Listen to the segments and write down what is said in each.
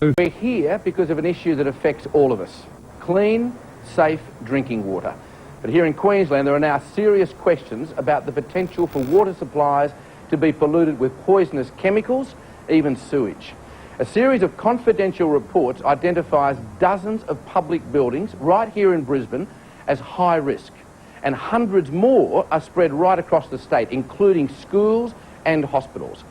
We're here because of an issue that affects all of us. Clean, safe drinking water. But here in Queensland there are now serious questions about the potential for water supplies to be polluted with poisonous chemicals, even sewage. A series of confidential reports identifies dozens of public buildings right here in Brisbane as high risk, and hundreds more are spread right across the state, including schools and hospitals.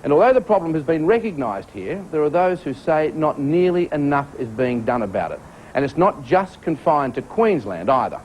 And although the problem has been recognised here, there are those who say not nearly enough is being done about it. And it's not just confined to Queensland either.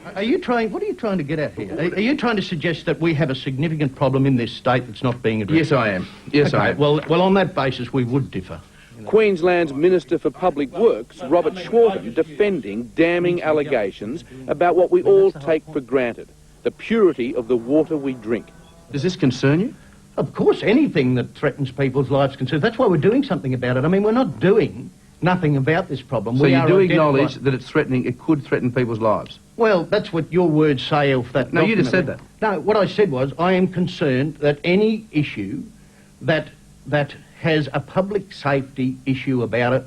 What are you trying to get at here? Are you trying to suggest that we have a significant problem in this state that's not being addressed? Yes, I am. Yes, okay. I am. Well, on that basis, we would differ. Queensland's Minister for Public Works, Robert Schwartz, defending damning allegations about what we all take for granted, the purity of the water we drink. Does this concern you? Of course, anything that threatens people's lives concerns. That's why we're doing something about it. I mean, we're not doing nothing about this problem. So you do acknowledge that it's threatening, it could threaten people's lives? Well, that's what your words say of that. No, you just said that. No, what I said was I am concerned that any issue that has a public safety issue about it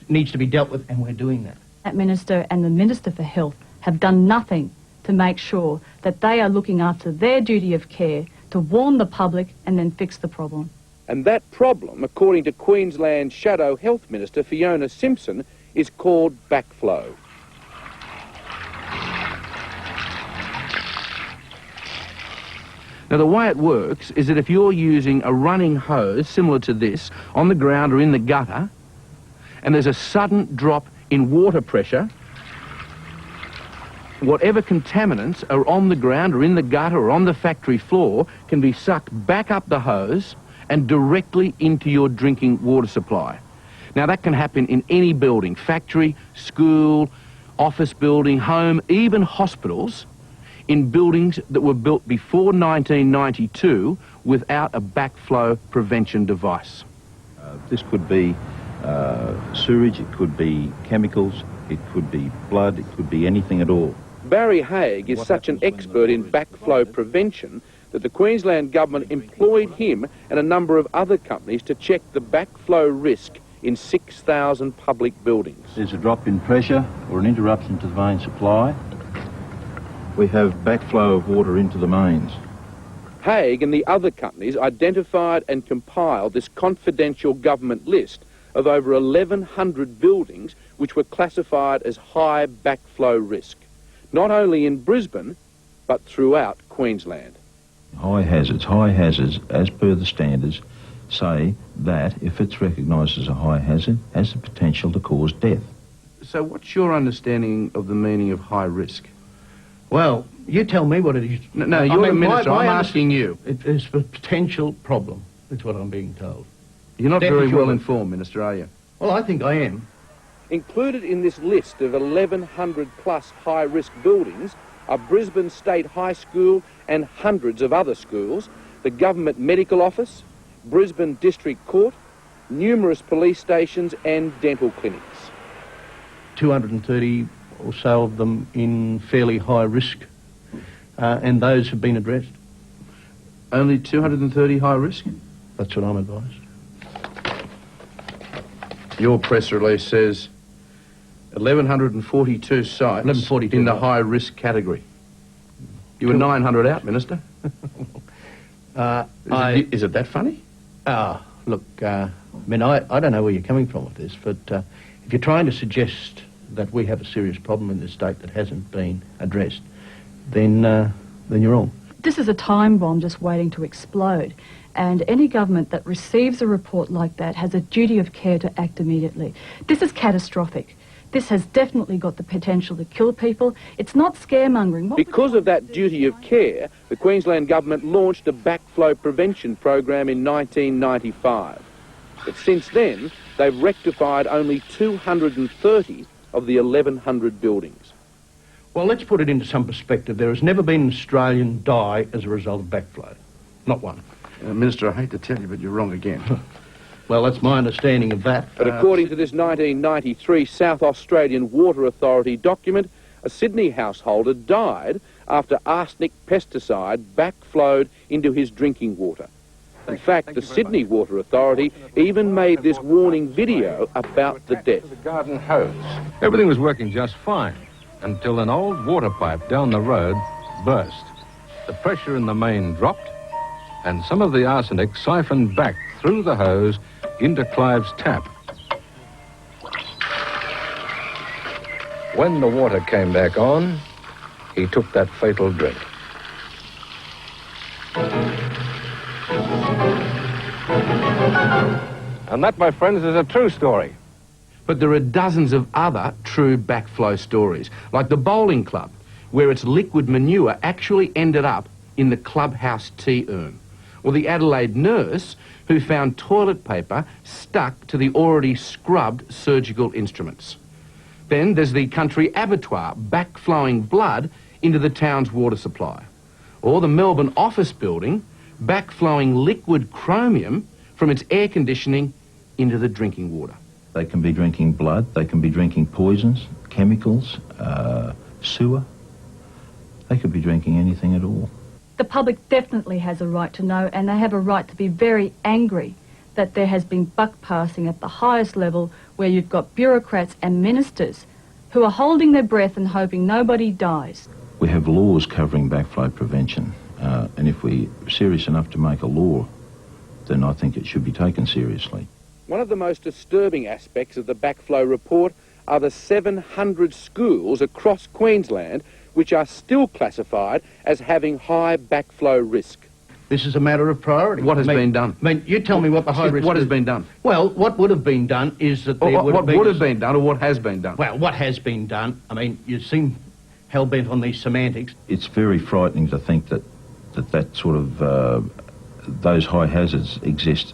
needs to be dealt with, and we're doing that. That Minister and the Minister for Health have done nothing to make sure that they are looking after their duty of care to warn the public and then fix the problem. And that problem, according to Queensland's Shadow Health Minister Fiona Simpson, is called backflow. Now, the way it works is that if you're using a running hose similar to this on the ground or in the gutter, and there's a sudden drop in water pressure, whatever contaminants are on the ground or in the gutter or on the factory floor can be sucked back up the hose and directly into your drinking water supply. Now, that can happen in any building, factory, school, office building, home, even hospitals, in buildings that were built before 1992 without a backflow prevention device. This could be sewage, it could be chemicals, it could be blood, it could be anything at all. Barry Haig is such an expert in backflow prevention that the Queensland Government employed him and a number of other companies to check the backflow risk in 6,000 public buildings. There's a drop in pressure or an interruption to the main supply. We have backflow of water into the mains. Haig and the other companies identified and compiled this confidential government list of over 1,100 buildings which were classified as high backflow risk, not only in Brisbane, but throughout Queensland. High hazards, as per the standards, say that if it's recognised as a high hazard, has the potential to cause death. So what's your understanding of the meaning of high risk? Well, you tell me what it is. No, you're the Minister, I'm asking you. It is a potential problem, that's what I'm being told. You're not very well informed, Minister, are you? Well, I think I am. Included in this list of 1,100 plus high-risk buildings are Brisbane State High School and hundreds of other schools, the Government Medical Office, Brisbane District Court, numerous police stations and dental clinics. 230 or so of them in fairly high risk, and those have been addressed. Only 230 high risk? That's what I'm advised. Your press release says 1,142 sites in the high risk category. You were 900 out, Minister. Is it that funny? Look, I mean, I don't know where you're coming from with this, but if you're trying to suggest that we have a serious problem in this state that hasn't been addressed, then you're wrong. This is a time bomb just waiting to explode, and any government that receives a report like that has a duty of care to act immediately. This is catastrophic. This has definitely got the potential to kill people. It's not scaremongering. Because of that duty of care, the Queensland Government launched a backflow prevention program in 1995. But since then, they've rectified only 230 of the 1,100 buildings. Well, let's put it into some perspective. There has never been an Australian die as a result of backflow. Not one. Minister, I hate to tell you, but you're wrong again. Well, that's my understanding of that. But according to this 1993 South Australian Water Authority document, a Sydney householder died after arsenic pesticide backflowed into his drinking water. In fact, the Sydney Water Authority even made this warning video about the death. The garden hose. Everything was working just fine until an old water pipe down the road burst. The pressure in the main dropped, and some of the arsenic siphoned back through the hose into Clive's tap. When the water came back on, he took that fatal drink. And that, my friends, is a true story. But there are dozens of other true backflow stories, like the bowling club, where its liquid manure actually ended up in the clubhouse tea urn, or the Adelaide nurse who found toilet paper stuck to the already scrubbed surgical instruments. Then there's the country abattoir backflowing blood into the town's water supply, or the Melbourne office building backflowing liquid chromium from its air conditioning into the drinking water. They can be drinking blood, they can be drinking poisons, chemicals, sewer. They could be drinking anything at all. The public definitely has a right to know, and they have a right to be very angry that there has been buck passing at the highest level, where you've got bureaucrats and ministers who are holding their breath and hoping nobody dies. We have laws covering backflow prevention, and if we're serious enough to make a law, then I think it should be taken seriously. One of the most disturbing aspects of the backflow report are the 700 schools across Queensland which are still classified as having high backflow risk. This is a matter of priority. What has been done? I mean, you tell me what the high risk What is. has been done? Well, what would have been done is that there What would have been... would have been done, or what has been done? Well, what has been done, I mean, you seem hell-bent on these semantics. It's very frightening to think that sort of, those high hazards exist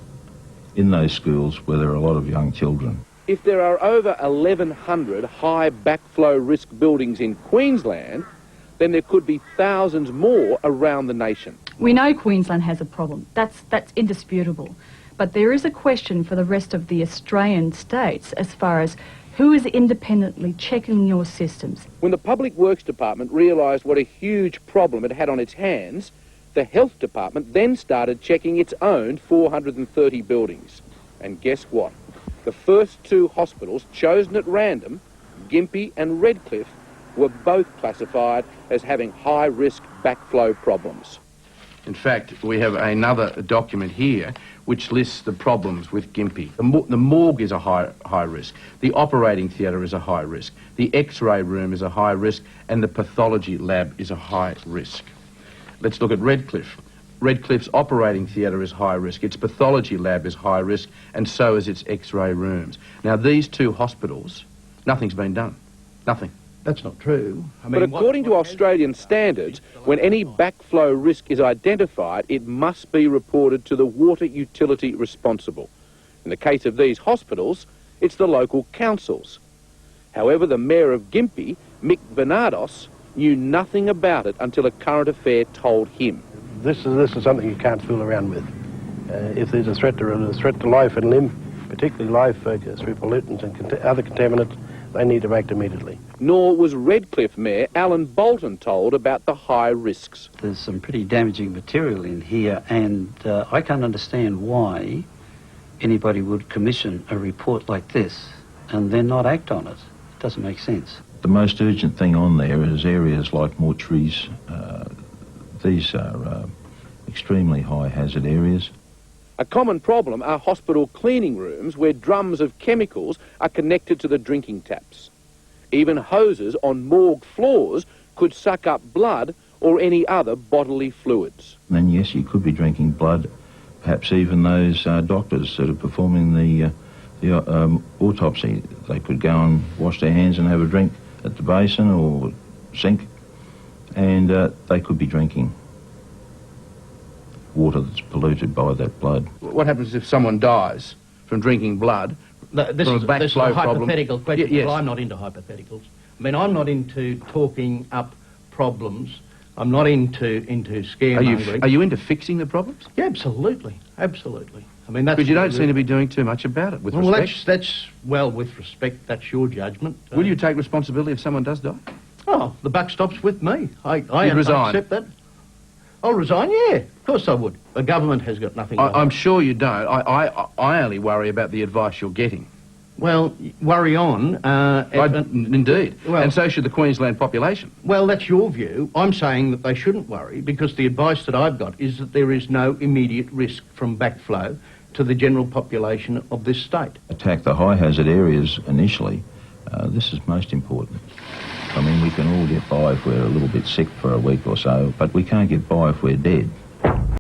in those schools where there are a lot of young children. If there are over 1,100 high backflow risk buildings in Queensland, then there could be thousands more around the nation. We know Queensland has a problem. That's indisputable. But there is a question for the rest of the Australian states as far as who is independently checking your systems. When the Public Works Department realised what a huge problem it had on its hands, the Health Department then started checking its own 430 buildings. And guess what? The first two hospitals chosen at random, Gympie and Redcliffe, were both classified as having high-risk backflow problems. In fact, we have another document here which lists the problems with Gympie. The morgue is a high risk, the operating theatre is a high risk, the X-ray room is a high risk, and the pathology lab is a high risk. Let's look at Redcliffe. Redcliffe's operating theatre is high risk, its pathology lab is high risk, and so is its X-ray rooms. Now, these two hospitals, nothing's been done. Nothing. That's not true. I mean, But according to Australian standards, when any backflow risk is identified, it must be reported to the water utility responsible. In the case of these hospitals, it's the local councils. However, the Mayor of Gympie, Mick Bernardos, knew nothing about it until a current affair told him. This is something you can't fool around with. If there's a threat to life and limb, particularly life through pollutants and other contaminants, they need to act immediately. Nor was Redcliffe Mayor Alan Bolton told about the high risks. There's some pretty damaging material in here, and I can't understand why anybody would commission a report like this and then not act on it. It doesn't make sense. The most urgent thing on there is areas like mortuaries. These are extremely high hazard areas. A common problem are hospital cleaning rooms where drums of chemicals are connected to the drinking taps. Even hoses on morgue floors could suck up blood or any other bodily fluids. Then yes, you could be drinking blood, perhaps even those doctors that are performing the autopsy. They could go and wash their hands and have a drink at the basin or sink, and they could be drinking water that's polluted by that blood. What happens if someone dies from drinking blood? This from is a a backflow problem? hypothetical question. Yes. Well, I'm not into hypotheticals. I mean, I'm not into talking up problems. I'm not into scaremongering. Are you into fixing the problems? Yeah, absolutely. Absolutely. I mean, that's... Because you don't seem to be doing too much about it, with well, respect. well, with respect, that's your judgment. Will you take responsibility if someone does die? Oh, the buck stops with me. I You'd resign? accept that. I'll resign, yeah. Of course I would. The government has got nothing to I'm sure you don't. I only worry about the advice you're getting. Well, worry on. Indeed. Well- And so should the Queensland population. Well, that's your view. I'm saying that they shouldn't worry because the advice that I've got is that there is no immediate risk from backflow to the general population of this state. Attack the high hazard areas initially. This is most important. I mean, we can all get by if we're a little bit sick for a week or so, but we can't get by if we're dead.